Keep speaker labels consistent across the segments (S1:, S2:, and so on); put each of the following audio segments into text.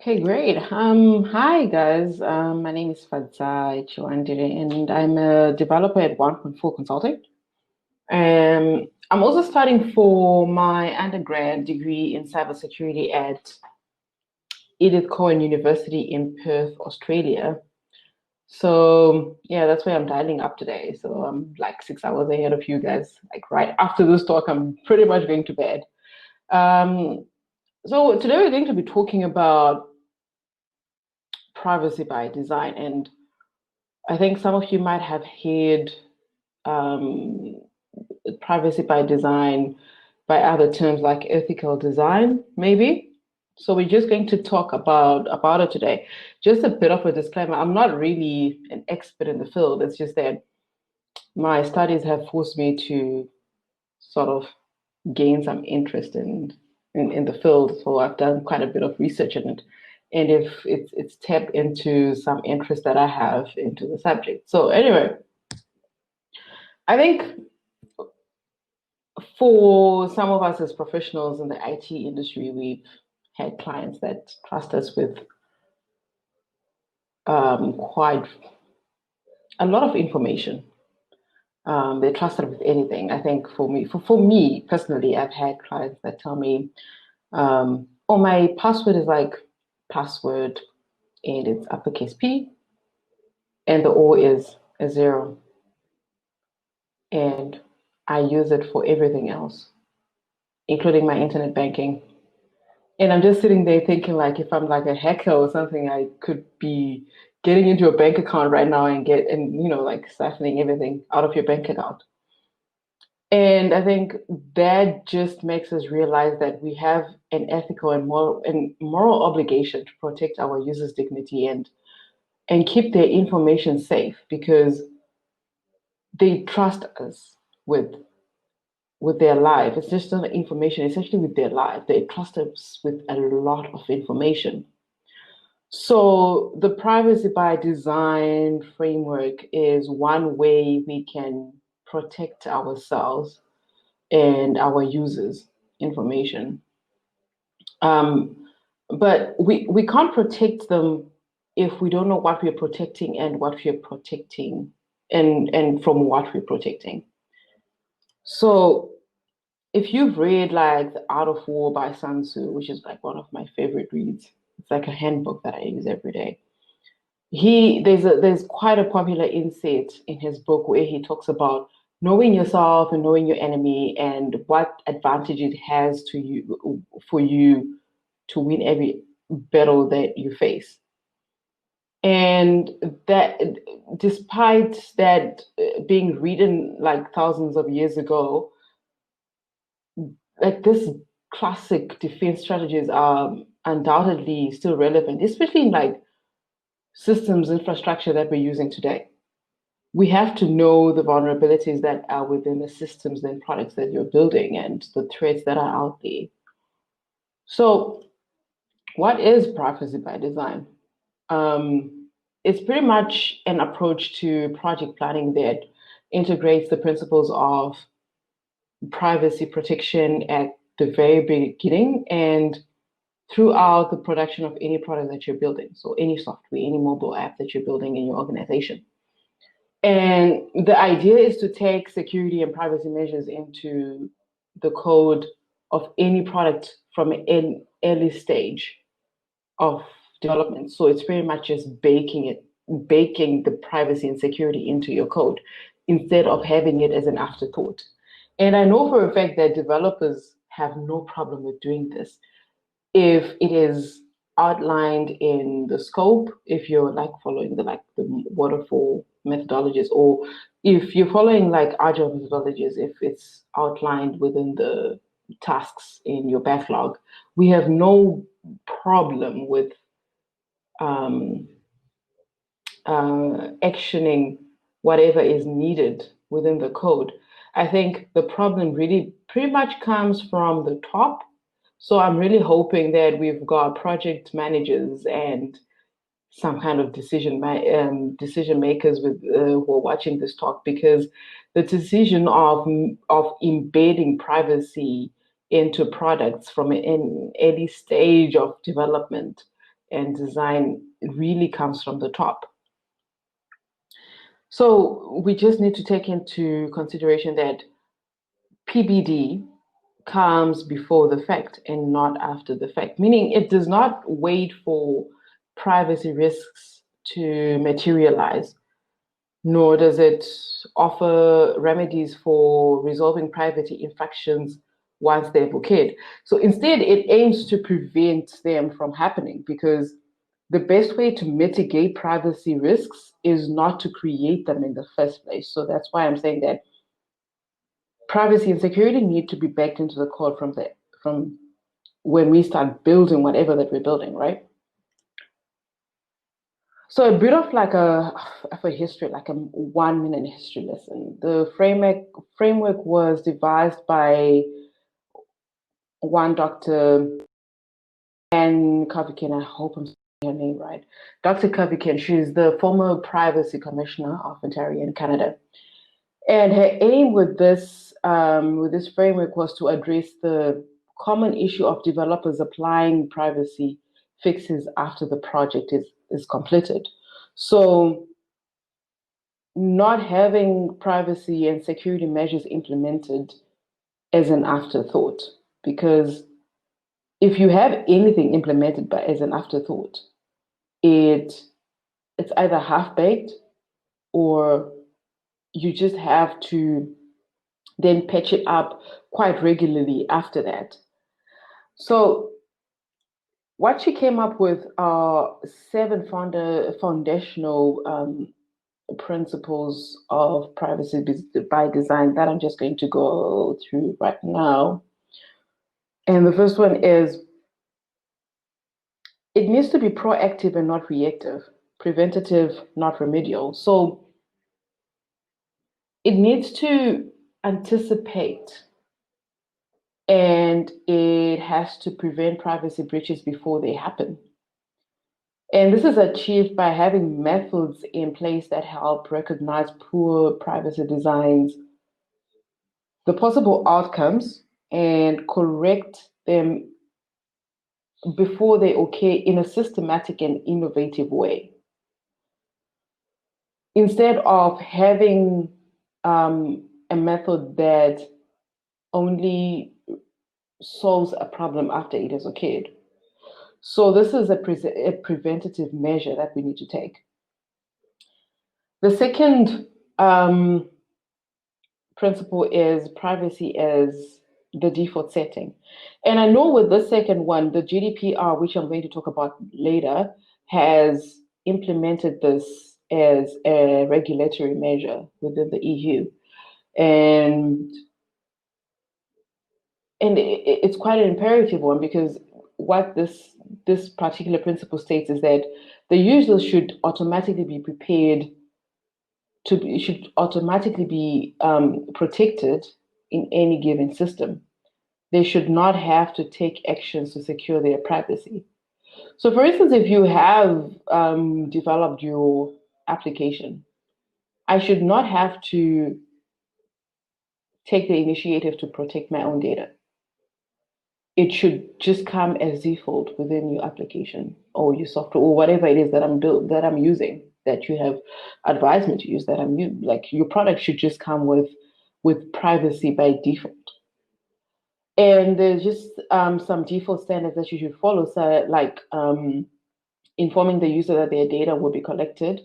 S1: Okay, great. Hi guys. My name is Fadzayi Chiwandire, and I'm a developer at 1.4 Consulting. I'm also studying for my undergrad degree in cybersecurity at Edith Cowan University in Perth, Australia. So yeah, that's where I'm dialing up today. So I'm like 6 hours ahead of you guys. Like right after this talk, I'm pretty much going to bed. Um, so today we're going to be talking about privacy by design. And I think some of you might have heard um, privacy by design by other terms like ethical design, maybe. So we're just going to talk about it today. Just a bit of a disclaimer: I'm not really an expert in the field. It's just that my studies have forced me to sort of gain some interest in the field. So I've done quite a bit of research in it. And if it's tapped into some interest that I have into the subject. So anyway, I think for some of us as professionals in the IT industry, we've had clients that trust us with quite a lot of information. They trust us with anything. I think for me personally, I've had clients that tell me, "Oh, my password is like password, and it's uppercase P, and the O is a zero, and I use it for everything else, including my internet banking." And I'm just sitting there thinking, like, if I'm like a hacker or something, I could be getting into a bank account right now and like siphoning everything out of your bank account. And I think that just makes us realize that we have an ethical and moral obligation to protect our users' dignity and keep their information safe because they trust us with with their life. It's just not information, it's actually with their life. They trust us with a lot of information. So the privacy by design framework is one way we can protect ourselves and our users' information. Um, but we can't protect them if we don't know what we're protecting and what we're protecting and from what we're protecting. So if you've read like The Art of War by Sun-Tzu, which is like one of my favorite reads, it's like a handbook that I use every day. There's quite a popular insight in his book where he talks about knowing yourself and knowing your enemy and what advantage it has to you for you to win every battle that you face. And that despite that being written like thousands of years ago, like this classic defense strategies are undoubtedly still relevant, especially in like systems infrastructure that we're using today. We have to know the vulnerabilities that are within the systems and products that you're building and the threats that are out there. So, what is privacy by design? It's pretty much an approach to project planning that integrates the principles of privacy protection at the very beginning and throughout the production of any product that you're building. So, any software, any mobile app that you're building in your organization. And the idea is to take security and privacy measures into the code of any product from an early stage of development. So it's very much just baking the privacy and security into your code instead of having it as an afterthought. And I know for a fact that developers have no problem with doing this if it is outlined in the scope, if you're like following the waterfall methodologies, or if you're following like agile methodologies, if it's outlined within the tasks in your backlog, we have no problem with um, actioning whatever is needed within the code. I think the problem really pretty much comes from the top. So I'm really hoping that we've got project managers and some kind of decision makers who are watching this talk because the decision of embedding privacy into products from an early stage of development and design really comes from the top. So we just need to take into consideration that PBD comes before the fact and not after the fact, meaning it does not wait for privacy risks to materialize, nor does it offer remedies for resolving privacy infractions once they've occurred. So instead, it aims to prevent them from happening, because the best way to mitigate privacy risks is not to create them in the first place. So that's why I'm saying that privacy and security need to be backed into the code from when we start building whatever that we're building, right? So a bit of like a history, like a 1 minute history lesson. The framework was devised by one Dr. Anne Kavikin. I hope I'm saying her name right. Dr. Kavikin, she's the former privacy commissioner of Ontario in Canada. And her aim with this framework was to address the common issue of developers applying privacy fixes after the project is completed. So not having privacy and security measures implemented as an afterthought, because if you have anything implemented as an afterthought, it's either half-baked, or you just have to then patch it up quite regularly after that. So what she came up with are 7 foundational principles of privacy by design that I'm just going to go through right now. And the first one is, it needs to be proactive and not reactive, preventative, not remedial. So it needs to anticipate, and it has to prevent privacy breaches before they happen. And this is achieved by having methods in place that help recognize poor privacy designs, the possible outcomes, and correct them before they occur in a systematic and innovative way. Instead of having a method that only solves a problem after it has occurred. So this is a preventative measure that we need to take. The second principle is privacy as the default setting. And I know with the second one, the GDPR, which I'm going to talk about later, has implemented this as a regulatory measure within the EU. And it's quite an imperative one, because what this particular principle states is that the user should automatically be prepared should automatically be protected in any given system. They should not have to take actions to secure their privacy. So for instance, if you have developed your application, I should not have to take the initiative to protect my own data. It should just come as default within your application or your software or whatever it is that I'm using, that you have advised me to use, that I'm using. Like, your product should just come with privacy by default. And there's just some default standards that you should follow. So like informing the user that their data will be collected,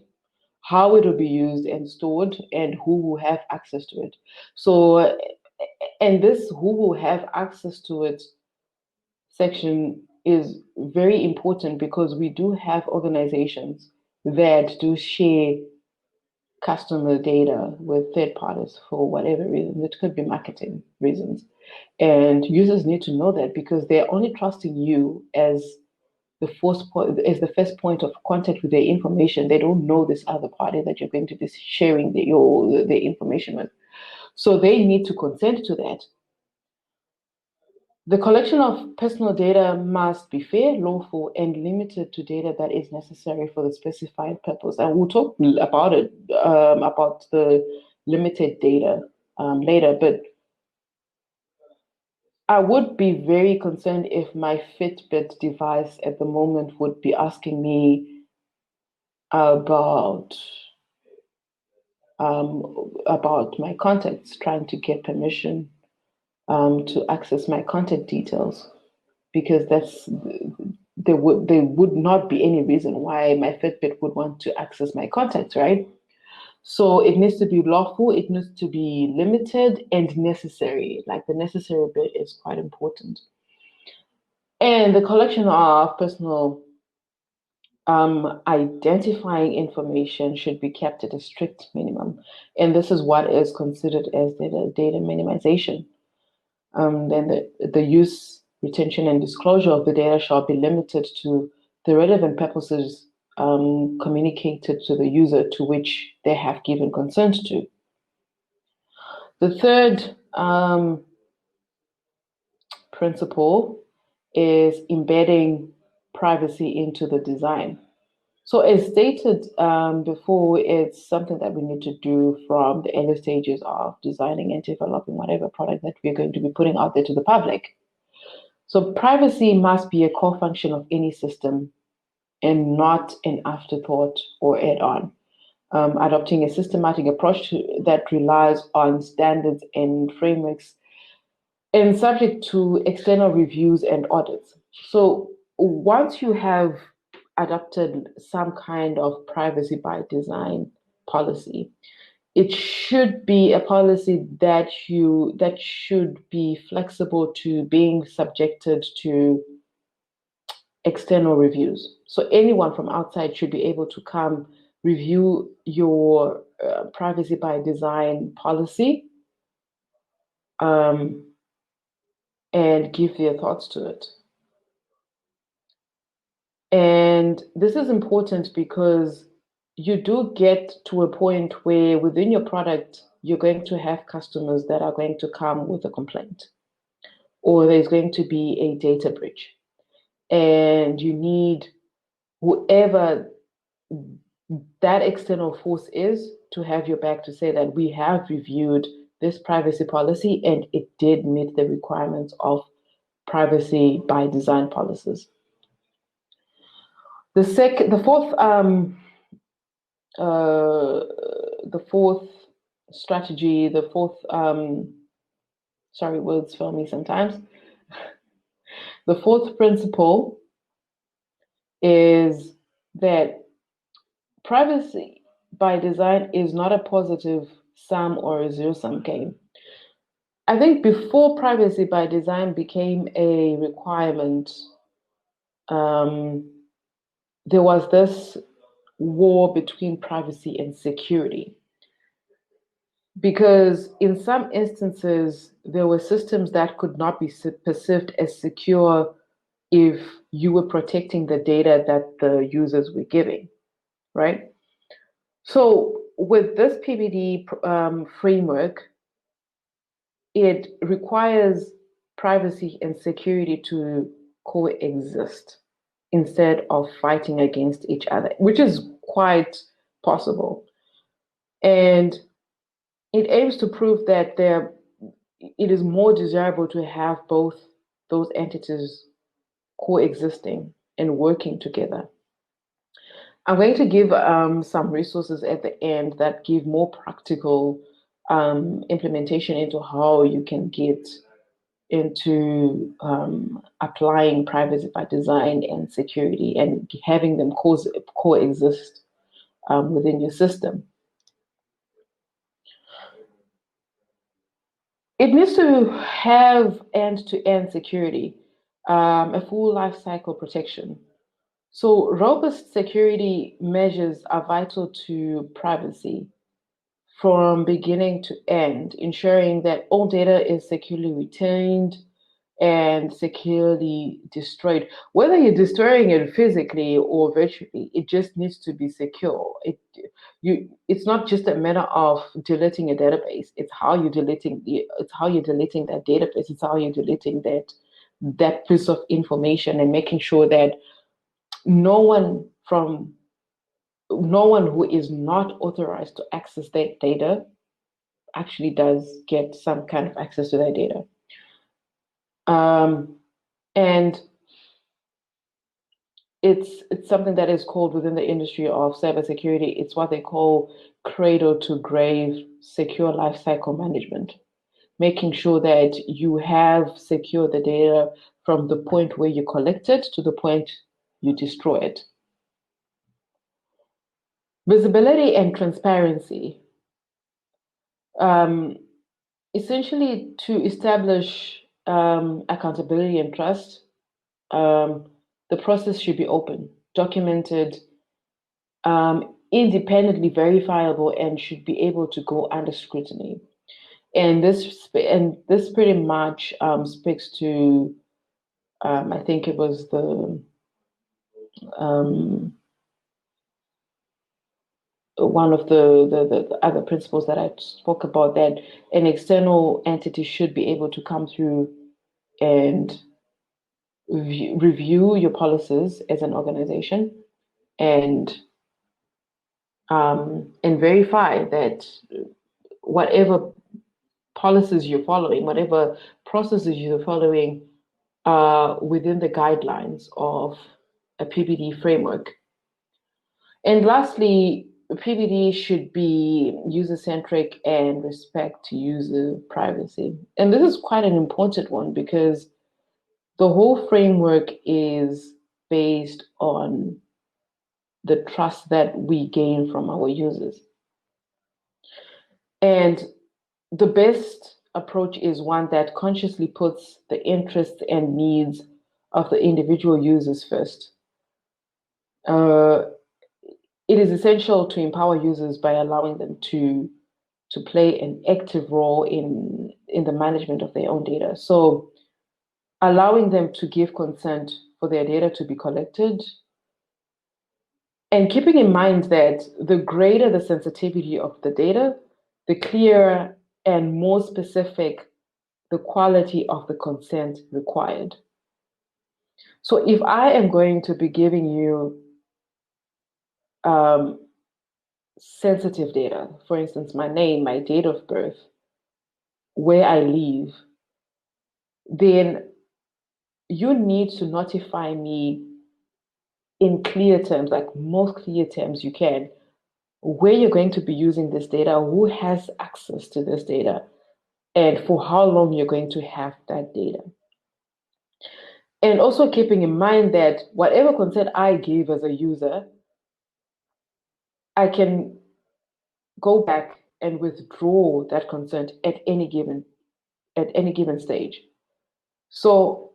S1: how it will be used and stored, and who will have access to it. So, and this who will have access to it section is very important, because we do have organizations that do share customer data with third parties for whatever reason. It could be marketing reasons. And users need to know that, because they're only trusting you as the first point of contact with their information. They don't know this other party that you're going to be sharing their information with. So they need to consent to that. The collection of personal data must be fair, lawful, and limited to data that is necessary for the specified purpose. And we'll talk about it, about the limited data later. But I would be very concerned if my Fitbit device at the moment would be asking me about my contacts, trying to get permission to access my contact details, because there would not be any reason why my Fitbit would want to access my contacts, right? So it needs to be lawful, it needs to be limited and necessary. Like the necessary bit is quite important. And the collection of personal identifying information should be kept at a strict minimum. And this is what is considered as data minimization. Then the use, retention, and disclosure of the data shall be limited to the relevant purposes communicated to the user to which they have given consent to. The third principle is embedding privacy into the design. So as stated before, it's something that we need to do from the early stages of designing and developing whatever product that we're going to be putting out there to the public. So privacy must be a core function of any system and not an afterthought or add-on. Adopting a systematic approach that relies on standards and frameworks and subject to external reviews and audits. So once you have adopted some kind of privacy by design policy, it should be a policy that should be flexible to being subjected to external reviews. So anyone from outside should be able to come review your privacy by design policy and give their thoughts to it. And this is important because you do get to a point where within your product, you're going to have customers that are going to come with a complaint, or there's going to be a data breach. And you need whoever that external force is to have your back to say that we have reviewed this privacy policy and it did meet the requirements of privacy by design policies. The fourth strategy, sorry, words fail me sometimes. The fourth principle is that privacy by design is not a positive sum or a zero-sum game. I think before privacy by design became a requirement, there was this war between privacy and security. Because in some instances, there were systems that could not be perceived as secure if you were protecting the data that the users were giving, right? So with this PBD framework, it requires privacy and security to coexist instead of fighting against each other, which is quite possible. And it aims to prove that it is more desirable to have both those entities coexisting and working together. I'm going to give some resources at the end that give more practical implementation into how you can get into applying privacy by design and security and having them coexist within your system. It needs to have end-to-end security, a full life cycle protection. So robust security measures are vital to privacy from beginning to end, ensuring that all data is securely retained and securely destroyed. Whether you're destroying it physically or virtually, it just needs to be secure. It's not just a matter of deleting a database. It's how you're deleting that database. It's how you're deleting that piece of information and making sure that no one who is not authorized to access that data actually does get some kind of access to that data. And it's something that is called within the industry of cybersecurity. It's what they call cradle to grave secure lifecycle management, making sure that you have secured the data from the point where you collect it to the point you destroy it. Visibility and transparency. Essentially, to establish accountability and trust, the process should be open, documented, independently verifiable, and should be able to go under scrutiny. And this pretty much speaks to I think it was um, one of the other principles that I spoke about, that an external entity should be able to come through and review your policies as an organization and verify that whatever policies you're following, whatever processes you're following, are within the guidelines of a PBD framework. And lastly, PBD should be user-centric and respect user privacy. And this is quite an important one because the whole framework is based on the trust that we gain from our users. And the best approach is one that consciously puts the interests and needs of the individual users first. It is essential to empower users by allowing them to play an active role in the management of their own data. So allowing them to give consent for their data to be collected, and keeping in mind that the greater the sensitivity of the data, the clearer and more specific the quality of the consent required. So if I am going to be giving you sensitive data, for instance, my name, my date of birth, where I live, then you need to notify me in clear terms, like most clear terms you can, where you're going to be using this data, who has access to this data, and for how long you're going to have that data. And also keeping in mind that whatever consent I give as a user, I can go back and withdraw that consent at any given stage. So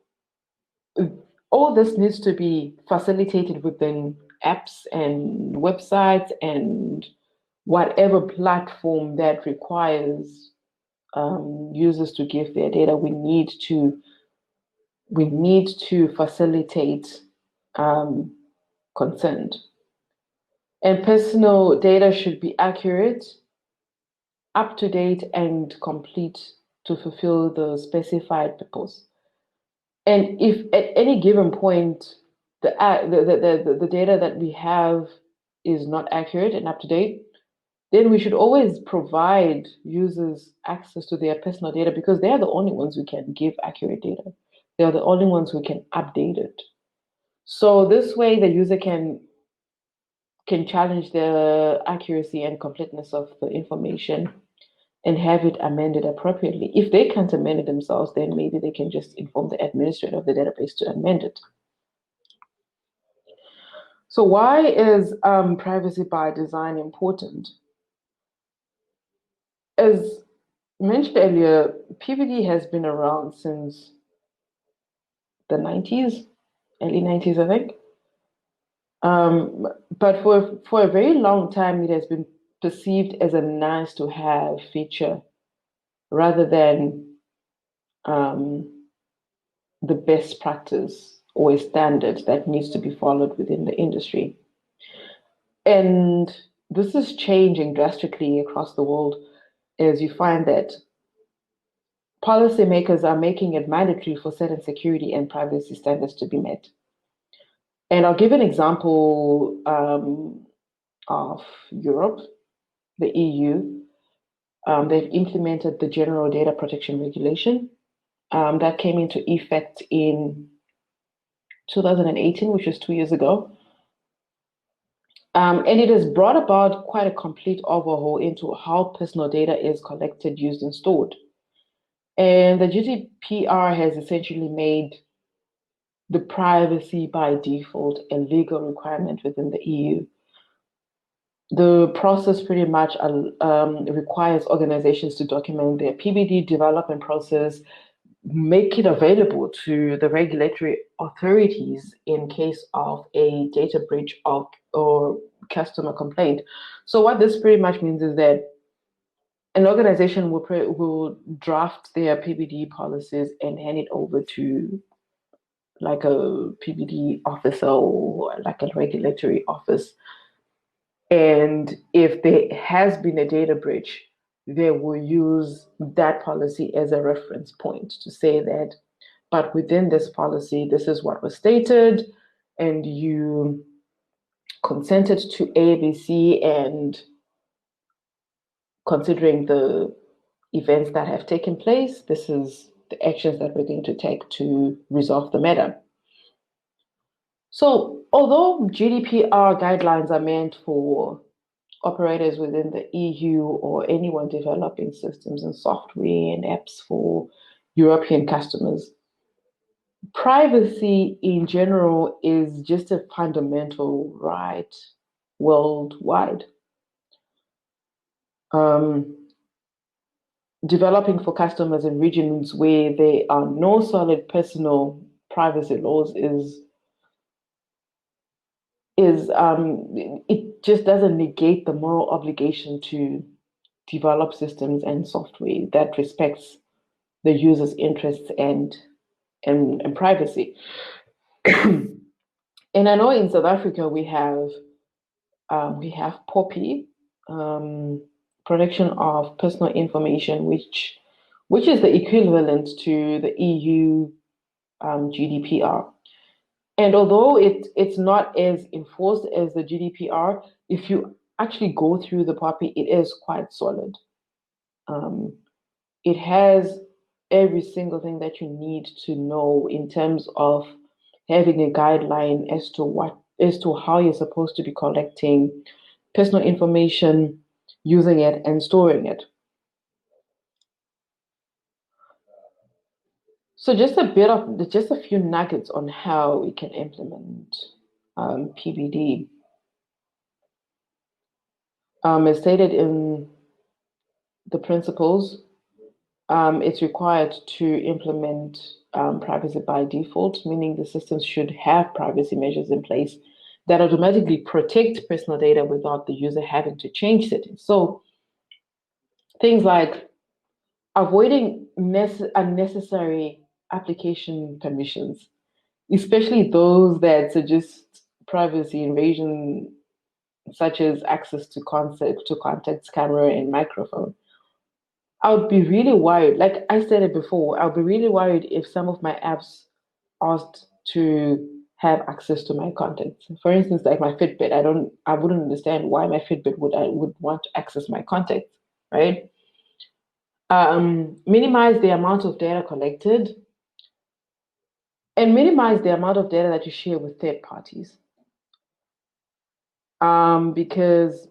S1: all this needs to be facilitated within apps and websites and whatever platform that requires users to give their data. We need to facilitate consent. And personal data should be accurate, up to date, and complete to fulfill the specified purpose. And if at any given point the data that we have is not accurate and up to date, then we should always provide users access to their personal data because they are the only ones who can give accurate data. They are the only ones who can update it. So this way the user can challenge the accuracy and completeness of the information and have it amended appropriately. If they can't amend it themselves, then maybe they can just inform the administrator of the database to amend it. So why is privacy by design important? As mentioned earlier, PVD has been around since the 90s, early 90s, I think. But for a very long time, it has been perceived as a nice to have feature rather than the best practice or a standard that needs to be followed within the industry. And this is changing drastically across the world as you find that policymakers are making it mandatory for certain security and privacy standards to be met. And I'll give an example of Europe, the EU. They've implemented the General Data Protection Regulation, that came into effect in 2018, which is 2 years ago. And it has brought about quite a complete overhaul into how personal data is collected, used, and stored. And the GDPR has essentially made the privacy by default a legal requirement within the EU. The process pretty much requires organizations to document their PBD development process, make it available to the regulatory authorities in case of a data breach or customer complaint. So what this pretty much means is that an organization will draft their PBD policies and hand it over to like a PBD officer or like a regulatory office. And if there has been a data breach, they will use that policy as a reference point to say that, but within this policy, this is what was stated, and you consented to ABC, and considering the events that have taken place, this is the actions that we're going to take to resolve the matter. So, although GDPR guidelines are meant for operators within the EU or anyone developing systems and software and apps for European customers, privacy in general is just a fundamental right worldwide. Developing for customers in regions where there are no solid personal privacy laws it just doesn't negate the moral obligation to develop systems and software that respects the user's interests and privacy. And I know in South Africa we have POPI, protection of personal information, which is the equivalent to the EU GDPR. And although it's not as enforced as the GDPR, if you actually go through the POPI, it is quite solid. It has every single thing that you need to know in terms of having a guideline as to how you're supposed to be collecting personal information, using it, and storing it. So just a few nuggets on how we can implement PBD. As stated in the principles, it's required to implement privacy by default, meaning the systems should have privacy measures in place that automatically protect personal data without the user having to change settings. So things like avoiding unnecessary application permissions, especially those that suggest privacy invasion, such as access to contacts, camera, and microphone. I would be really worried. Like I said it before, I would be really worried if some of my apps asked to have access to my contacts. For instance, like my Fitbit, I wouldn't understand why my Fitbit would want to access my contacts, right? Minimize the amount of data collected, and minimize the amount of data that you share with third parties. Because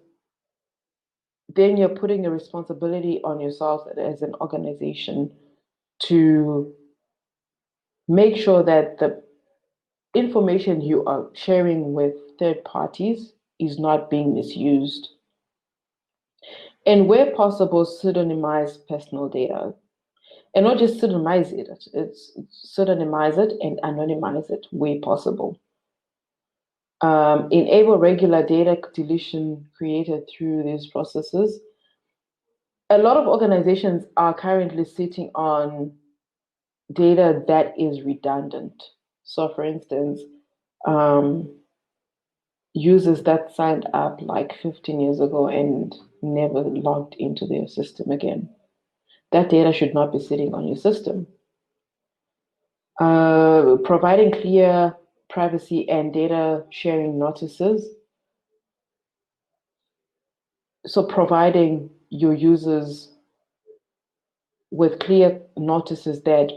S1: then you're putting a responsibility on yourself as an organization to make sure that the information you are sharing with third parties is not being misused. And where possible, pseudonymize personal data. And not just pseudonymize it, it's pseudonymize it and anonymize it where possible. Enable regular data deletion created through these processes. A lot of organizations are currently sitting on data that is redundant. So, for instance, users that signed up like 15 years ago and never logged into their system again. That data should not be sitting on your system. Providing clear privacy and data sharing notices. So providing your users with clear notices that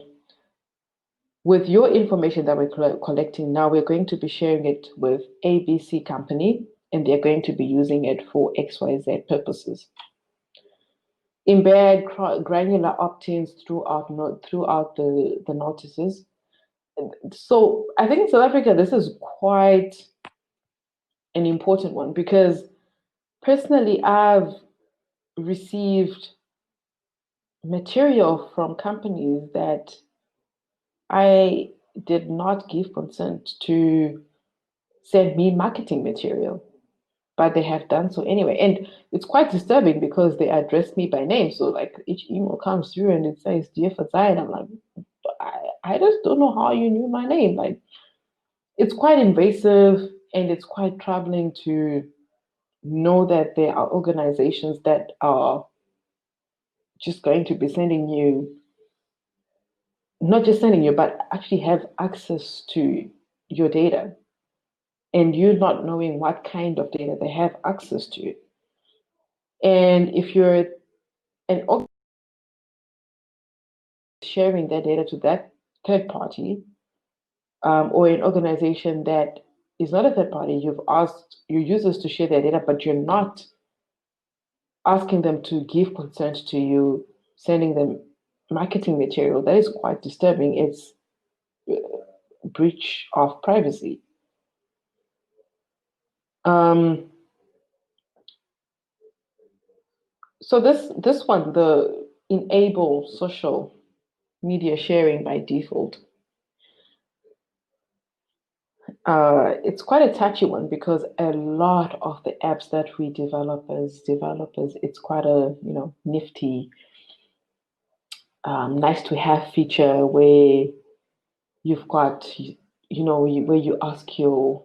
S1: with your information that we're collecting now, we're going to be sharing it with ABC company, and they're going to be using it for XYZ purposes. Embed granular opt-ins throughout the notices. So I think in South Africa, this is quite an important one, because personally, I've received material from companies that I did not give consent to send me marketing material, but they have done so anyway. And it's quite disturbing because they address me by name. So like each email comes through and it says, "Dear Fadzayi," and I'm like, I just don't know how you knew my name. Like, it's quite invasive, and it's quite troubling to know that there are organizations that are just going to be sending you, not just sending you, but actually have access to your data, and you not knowing what kind of data they have access to. And if you're an organization sharing their data to that third party, or an organization that is not a third party, you've asked your users to share their data, but you're not asking them to give consent to you sending them marketing material, that is quite disturbing. It's a breach of privacy. Um, so this one, the enable social media sharing by default, it's quite a touchy one, because a lot of the apps that we developers, it's quite a nifty, nice to have feature where you've got where you ask your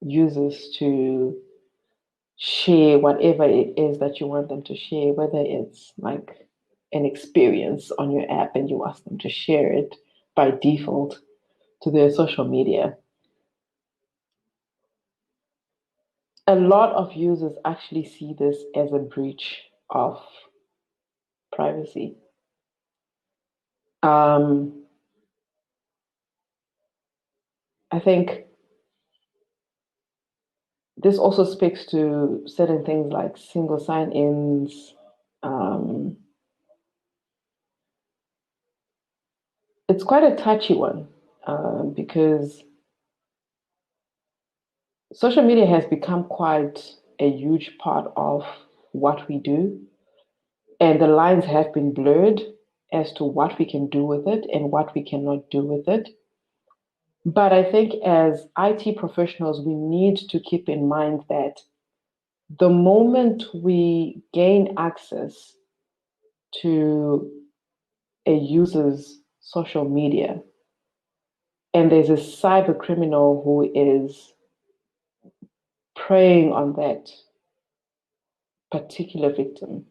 S1: users to share whatever it is that you want them to share, whether it's like an experience on your app and you ask them to share it by default to their social media. A lot of users actually see this as a breach of privacy. I think this also speaks to certain things like single sign-ins. It's quite a touchy one, because social media has become quite a huge part of what we do, and the lines have been blurred as to what we can do with it and what we cannot do with it. But I think as IT professionals, we need to keep in mind that the moment we gain access to a user's social media, and there's a cyber criminal who is preying on that particular victim,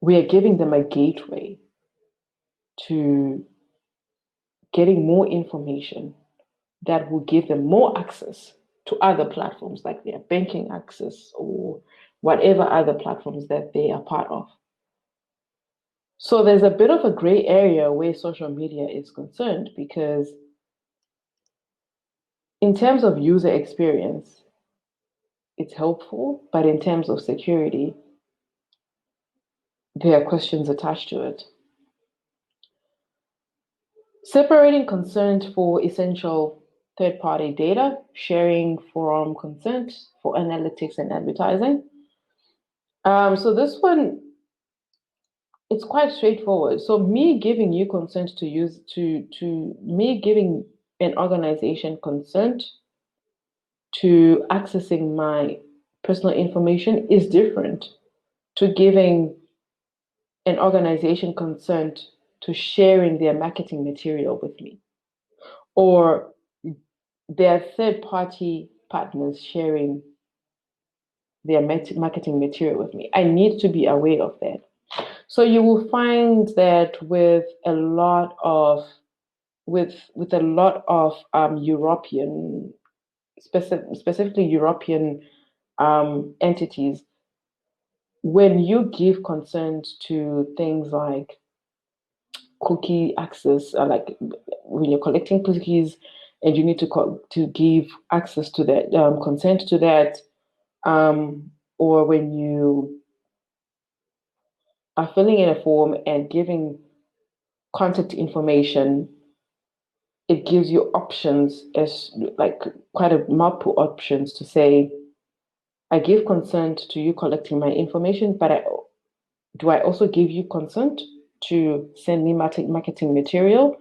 S1: we are giving them a gateway to getting more information that will give them more access to other platforms, like their banking access or whatever other platforms that they are part of. So there's a bit of a gray area where social media is concerned, because in terms of user experience, it's helpful, but in terms of security, there are questions attached to it. Separating consent for essential third-party data, sharing from consent for analytics and advertising. So this one, it's quite straightforward. So me giving you consent to use to me giving an organization consent to accessing my personal information is different to giving an organization consent to sharing their marketing material with me, or their third party partners sharing their marketing material with me. I need to be aware of that. So you will find that with a lot of European, specifically European entities, when you give consent to things like cookie access, like when you're collecting cookies and you need to give access to that, consent to that, or when you are filling in a form and giving contact information, it gives you options, as like quite a multiple options to say, I give consent to you collecting my information, but do I also give you consent to send me marketing material?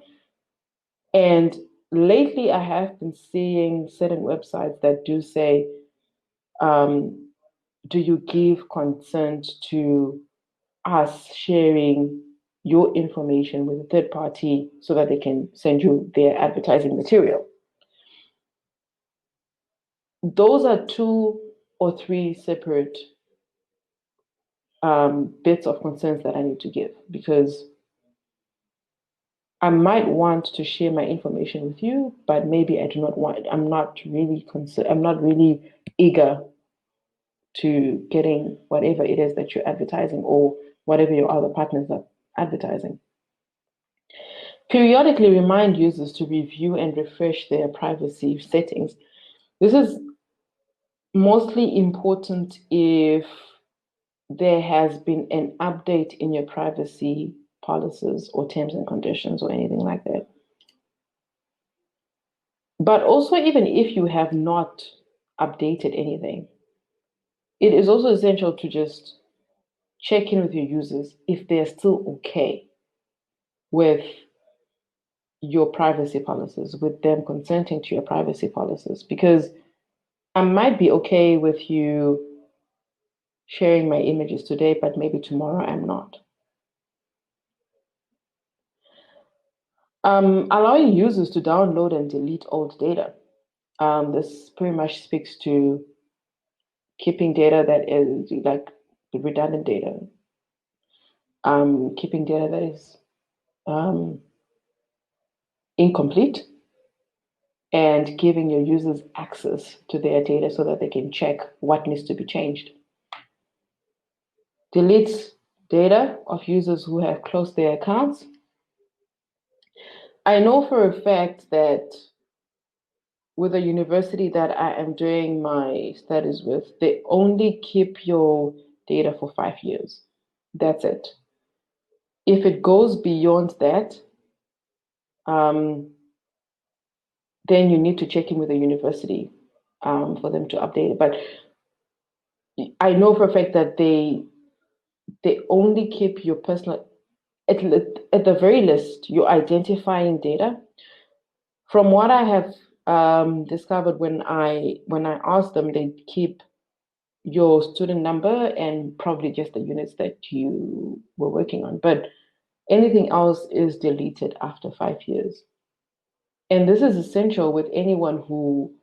S1: And lately, I have been seeing certain websites that do say, do you give consent to us sharing your information with a third party so that they can send you their advertising material? Those are 2 or 3 separate bits of consent that I need to give, because I might want to share my information with you, but maybe I do not want. I'm not really I'm not really eager to getting whatever it is that you're advertising or whatever your other partners are advertising. Periodically remind users to review and refresh their privacy settings. This is mostly important if there has been an update in your privacy policies or terms and conditions or anything like that. But also, even if you have not updated anything, it is also essential to just check in with your users if they're still okay with your privacy policies, with them consenting to your privacy policies. Because I might be okay with you sharing my images today, but maybe tomorrow I'm not. Allowing users to download and delete old data. This pretty much speaks to keeping data that is like redundant data, keeping data that is incomplete, and giving your users access to their data so that they can check what needs to be changed. Delete data of users who have closed their accounts. I know for a fact that with the university that I am doing my studies with, they only keep your data for 5 years. That's it. If it goes beyond that, then you need to check in with the university for them to update it. But I know for a fact that they only keep your personal, at the very least, your identifying data. From what I have discovered when I asked them, they keep your student number and probably just the units that you were working on. But anything else is deleted after 5 years. And this is essential with anyone who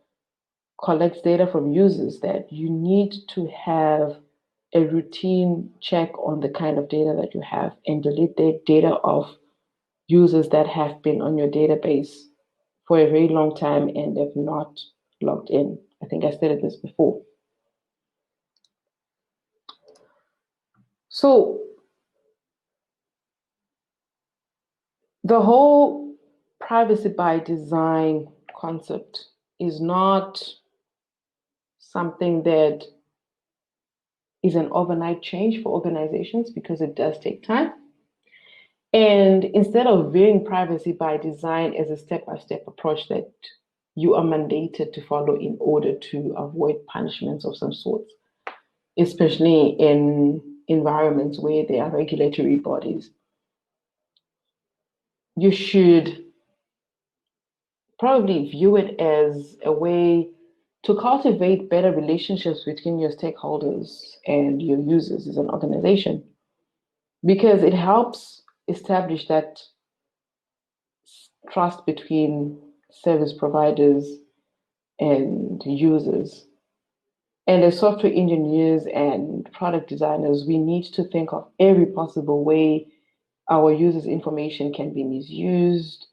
S1: collects data from users, that you need to have a routine check on the kind of data that you have and delete the data of users that have been on your database for a very long time and have not logged in. I think I stated this before. So the whole privacy by design concept is not something that is an overnight change for organizations, because it does take time. And instead of viewing privacy by design as a step-by-step approach that you are mandated to follow in order to avoid punishments of some sort, especially in environments where there are regulatory bodies, you should probably view it as a way to cultivate better relationships between your stakeholders and your users as an organization, because it helps establish that trust between service providers and users. And as software engineers and product designers, we need to think of every possible way our users' information can be misused,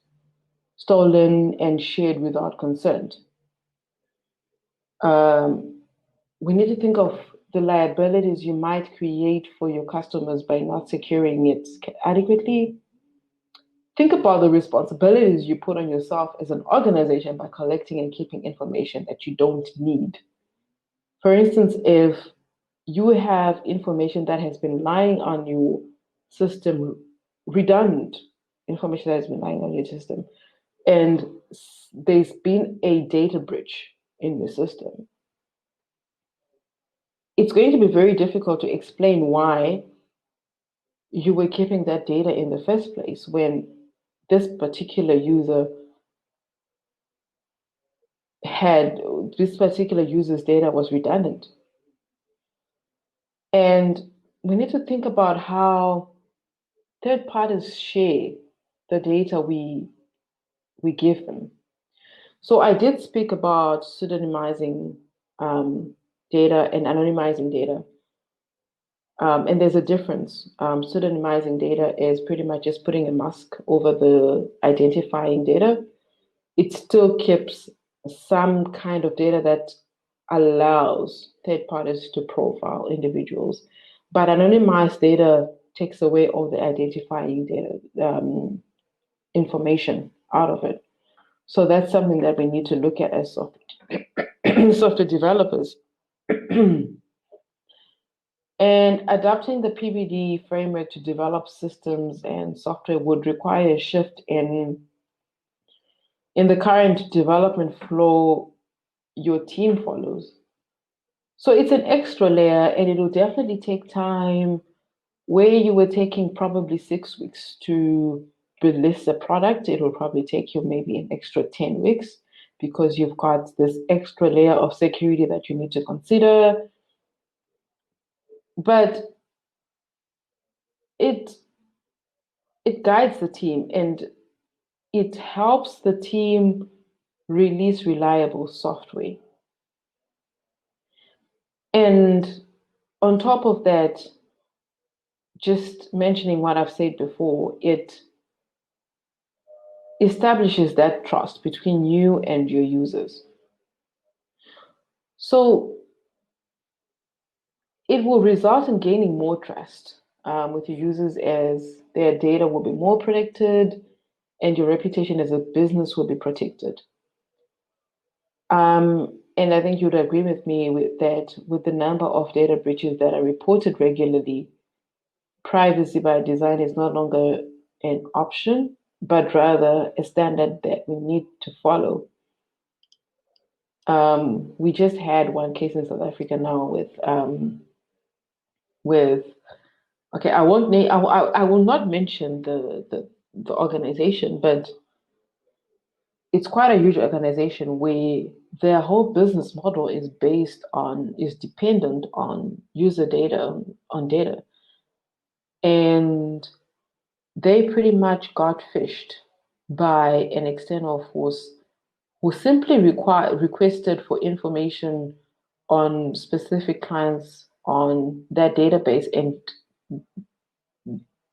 S1: stolen, and shared without consent. We need to think of the liabilities you might create for your customers by not securing it adequately. think about the responsibilities you put on yourself as an organization by collecting and keeping information that you don't need. For instance, if you have information that has been lying on your system, redundant information that has been lying on your system, and there's been a data breach in your system, it's going to be very difficult to explain why you were keeping that data in the first place when this particular user had this particular user's data was redundant. And we need to think about how third parties share the data we give them. So I did speak about pseudonymizing data and anonymizing data. And there's a difference. Pseudonymizing data is pretty much just putting a mask over the identifying data. It still keeps some kind of data that allows third parties to profile individuals. But anonymized data takes away all the identifying data information out of it. So that's something that we need to look at as software developers. And adapting the PBD framework to develop systems and software would require a shift in the current development flow your team follows. So it's an extra layer, and it will definitely take time. Where you were taking probably 6 weeks to release a product, it will probably take you maybe an extra 10 weeks because you've got this extra layer of security that you need to consider. But it guides the team and it helps the team release reliable software. And on top of that, just mentioning what I've said before, it establishes that trust between you and your users. So it will result in gaining more trust with your users as their data will be more protected and your reputation as a business will be protected. And I think you'd agree with me with that with the number of data breaches that are reported regularly, privacy by design is no longer an option, but rather a standard that we need to follow. We just had one case in South Africa now with okay, I won't name, I will not mention the organization, but it's quite a huge organization where their whole business model is dependent on user data, on data. And they pretty much got fished by an external force who simply requested for information on specific clients on that database, and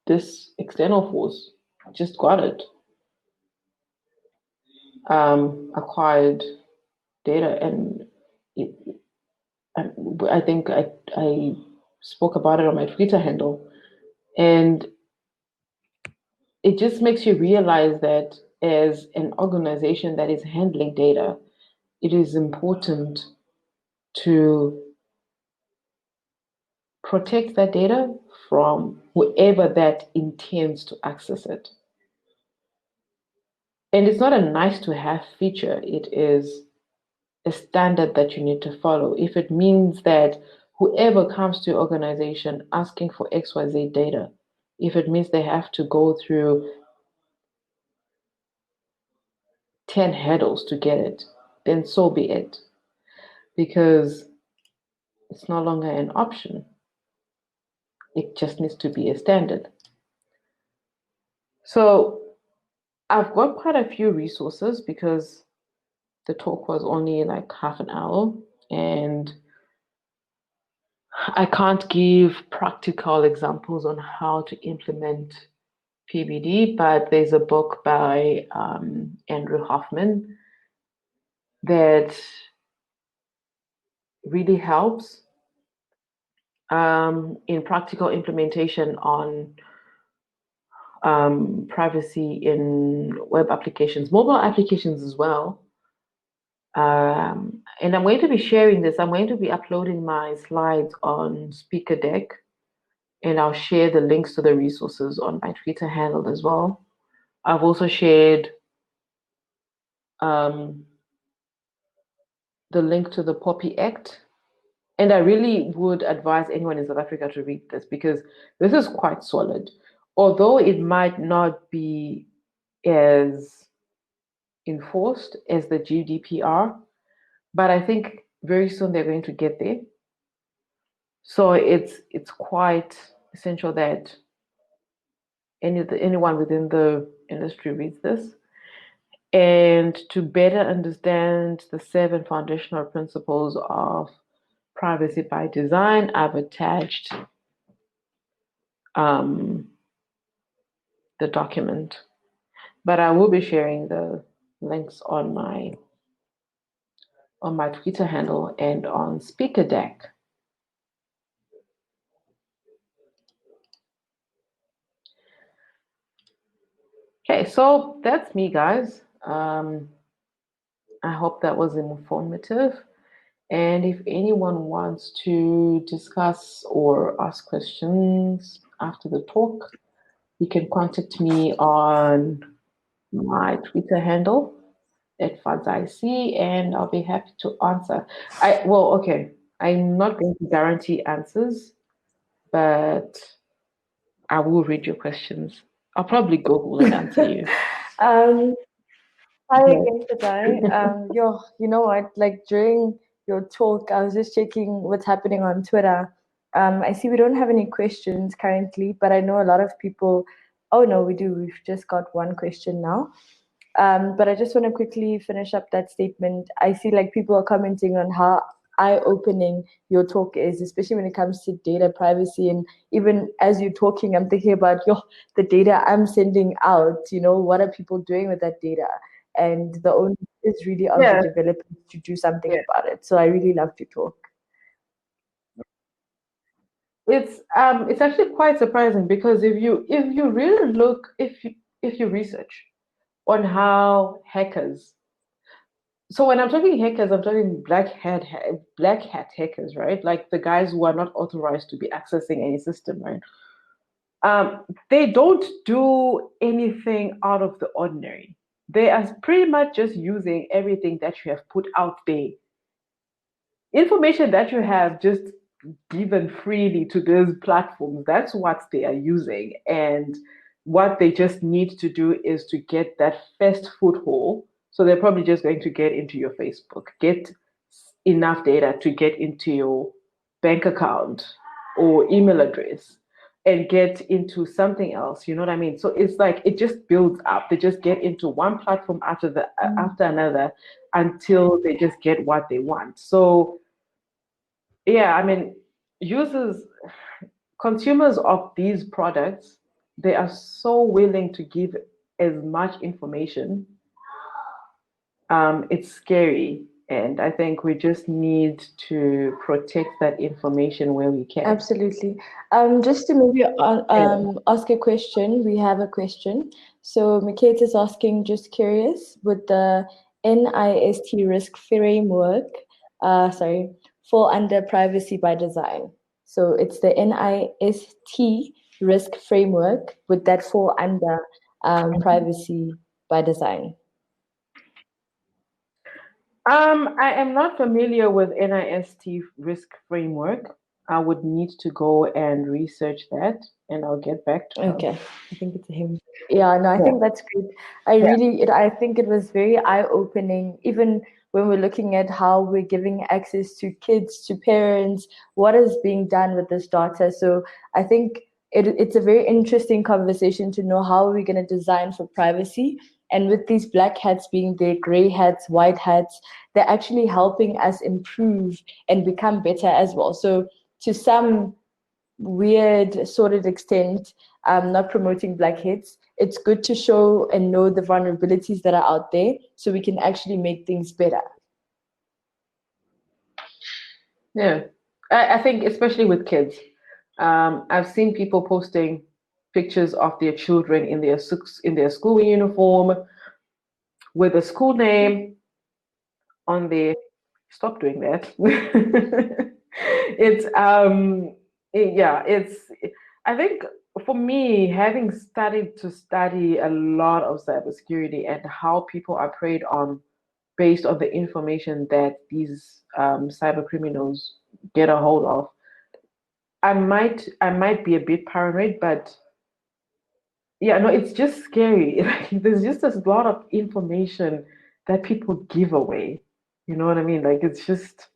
S1: this external force just got it, acquired data, and it, I think I spoke about it on my Twitter handle, and it just makes you realize that as an organization that is handling data, it is important to protect that data from whoever that intends to access it. And it's not a nice to have feature, it is a standard that you need to follow. If it means that whoever comes to your organization asking for XYZ data, if it means they have to go through 10 hurdles to get it, then so be it. Because it's no longer an option. It just needs to be a standard. So I've got quite a few resources because the talk was only like half an hour and I can't give practical examples on how to implement PBD, but there's a book by Andrew Hoffman that really helps in practical implementation privacy in web applications, mobile applications as well. And I'm going to be sharing this. I'm going to be uploading my slides on Speaker Deck, and I'll share the links to the resources on my Twitter handle as well. I've also shared the link to the Poppy Act. And I really would advise anyone in South Africa to read this because this is quite solid. Although it might not be as enforced as the GDPR, but I think very soon they're going to get there. So it's quite essential that anyone within the industry reads this. And to better understand the 7 foundational principles of privacy by design, I've attached the document. But I will be sharing the links on my Twitter handle and on Speaker Deck. Okay, so that's me, guys. I hope that was informative. And if anyone wants to discuss or ask questions after the talk, you can contact me on my Twitter handle at Fadzayi, and I'll be happy to answer. I'm not going to guarantee answers, but I will read your questions. I'll probably Google and answer you.
S2: Hi again, Fadzayi. You know what? Like during your talk, I was just checking what's happening on Twitter. I see we don't have any questions currently, but I know a lot of people. Oh no, we do. We've just got one question now. But I just want to quickly finish up that statement. I see like people are commenting on how eye-opening your talk is, especially when it comes to data privacy. And even as you're talking, I'm thinking about the data I'm sending out. What are people doing with that data? And the onus is really on the developers to do something about it. So I really love to talk.
S1: It's actually quite surprising because if you really look, if you research on how hackers, so when I'm talking hackers, I'm talking black hat hackers, right? Like the guys who are not authorized to be accessing any system, right? They don't do anything out of the ordinary. They are pretty much just using everything that you have put out there. Information that you have just given freely to those platforms, that's what they are using. And what they just need to do is to get that first foothold. So they're probably just going to get into your Facebook, get enough data to get into your bank account or email address and get into something else. You know what I mean? So it's like it just builds up. They just get into one platform after another until they just get what they want. So yeah, I mean, consumers of these products, they are so willing to give as much information. It's scary. And I think we just need to protect that information where we can.
S2: Absolutely. Just to maybe ask a question, we have a question. So Mikate is asking, just curious, with the NIST risk framework, fall under privacy by design. So it's the NIST risk framework, would that fall under privacy by design?
S1: I am not familiar with NIST risk framework. I would need to go and research that, and I'll get back to you.
S2: Okay, I think it's him. Yeah, no, I think that's great. I think it was very eye-opening, even when we're looking at how we're giving access to kids, to parents, what is being done with this data. So I think it's a very interesting conversation to know how we're going to design for privacy. And with these black hats being there, gray hats, white hats, they're actually helping us improve and become better as well. So to some weird sort of extent, not promoting black hats, it's good to show and know the vulnerabilities that are out there so we can actually make things better.
S1: Yeah, I think especially with kids, I've seen people posting pictures of their children in their school uniform with a school name on their. Stop doing that. It's yeah, it's. I think for me, having started to study a lot of cybersecurity and how people are preyed on based on the information that these cyber criminals get a hold of, I might be a bit paranoid, but yeah, no, it's just scary. Like, there's just a lot of information that people give away. You know what I mean? Like, it's just,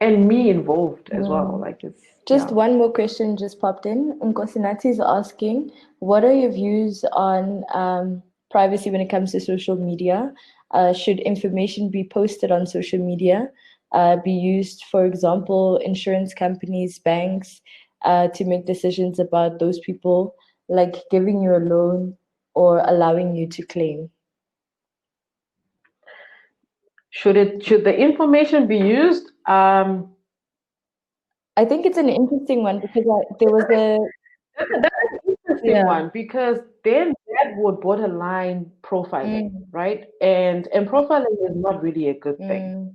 S1: and me involved as well. Like, it's,
S2: Just
S1: yeah.
S2: one more question just popped in. Nkosinati is asking, what are your views on privacy when it comes to social media? Should information be posted on social media, be used, for example, insurance companies, banks, to make decisions about those people, like giving you a loan or allowing you to claim?
S1: Should the information be used?
S2: I think it's an interesting one because there was a
S1: That's an interesting one, because then that would borderline profiling, right? And profiling is not really a good thing.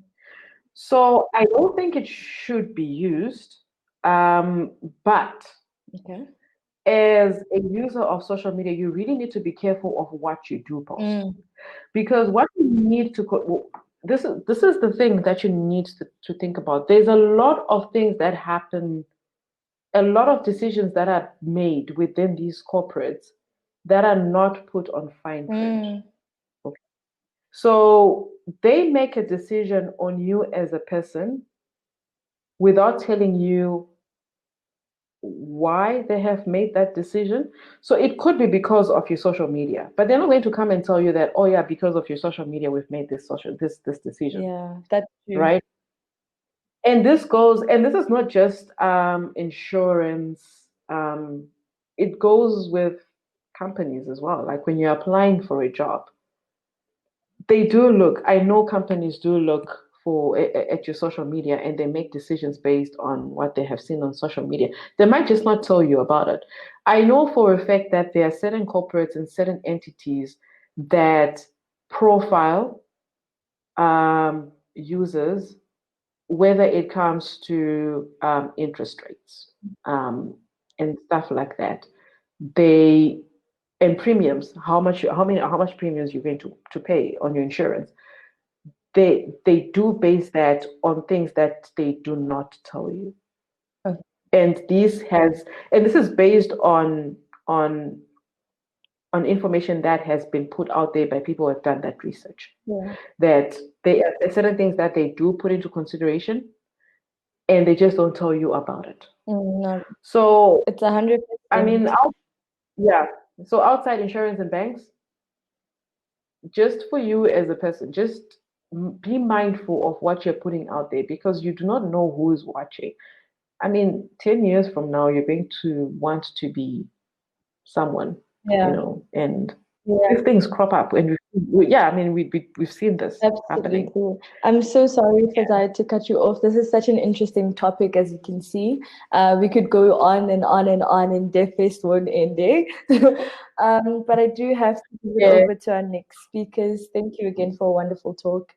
S1: So I don't think it should be used. But
S2: Okay.
S1: as a user of social media, you really need to be careful of what you do post, because what you need to this is the thing that you need to think about. There's a lot of things that happen, a lot of decisions that are made within these corporates that are not put on fine print. Okay. So they make a decision on you as a person without telling you why they have made that decision. So it could be because of your social media, but they're not going to come and tell you that, oh yeah, because of your social media, we've made this decision.
S2: Yeah, that's true.
S1: Right? And this is not just insurance. It goes with companies as well. Like when you're applying for a job, they do look. I know companies do look at your social media, and they make decisions based on what they have seen on social media. They might just not tell you about it. I know for a fact that there are certain corporates and certain entities that profile users, whether it comes to interest rates and stuff like that. They and premiums, how much premiums you're going to pay on your insurance. They do base that on things that they do not tell you.
S2: Okay.
S1: And this is based on information that has been put out there by people who have done that research.
S2: Yeah.
S1: That there are certain things that they do put into consideration, and they just don't tell you about it.
S2: No,
S1: So
S2: it's 100%.
S1: I mean, yeah. So outside insurance and banks, just for you as a person, just be mindful of what you're putting out there, because you do not know who is watching. I mean, 10 years from now, you're going to want to be someone, and these things crop up. And I mean, we've seen this happening.
S2: Absolutely. I'm so sorry, Fadzayi, to cut you off. This is such an interesting topic, as you can see. We could go on and on and on, and DevFest won't end there. But I do have to give it over to our next speakers. Thank you again for a wonderful talk.